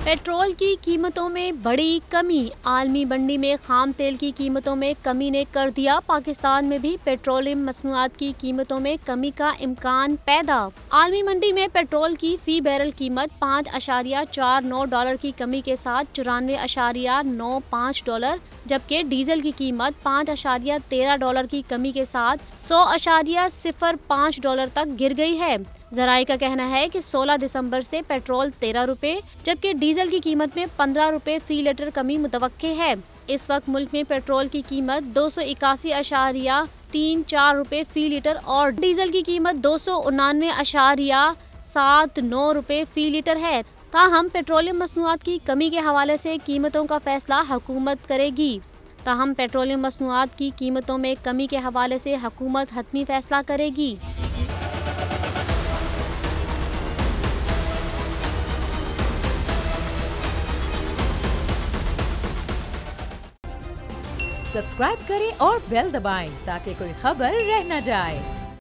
Petrol की कीमतों में बड़ी कमी। आलमी मंडी में खाम तेल की कीमतों में कमी ने कर दिया पाकिस्तान में भी पेट्रोलियम मसनूआत की कीमतों में कमी का इम्कान पैदा। आलमी मंडी में पेट्रोल की फी बैरल कीमत $5.49 की कमी के साथ $94.95, जबकि डीजल की कीमत $5.13 की कमी के साथ $100.05 तक गिर गई है। जराये का कहना है कि 16 दिसंबर से पेट्रोल 13 रुपए जबकि डीजल की कीमत में 15 रुपए फी लीटर कमी मुतवक्के है। इस वक्त मुल्क में पेट्रोल की कीमत 281.34 रुपए फी लीटर और डीजल की कीमत 299.79 रुपए फी लीटर है। ताहम पेट्रोलियम मसनूआत की कमी के हवाले से कीमतों का फैसला हुकूमत करेगी। ताहम पेट्रोलियम मसनूआत की कीमतों में कमी के हवाले से हुकूमत हतमी फैसला करेगी। सब्सक्राइब करें और बेल दबाएं ताकि कोई खबर रह न जाए।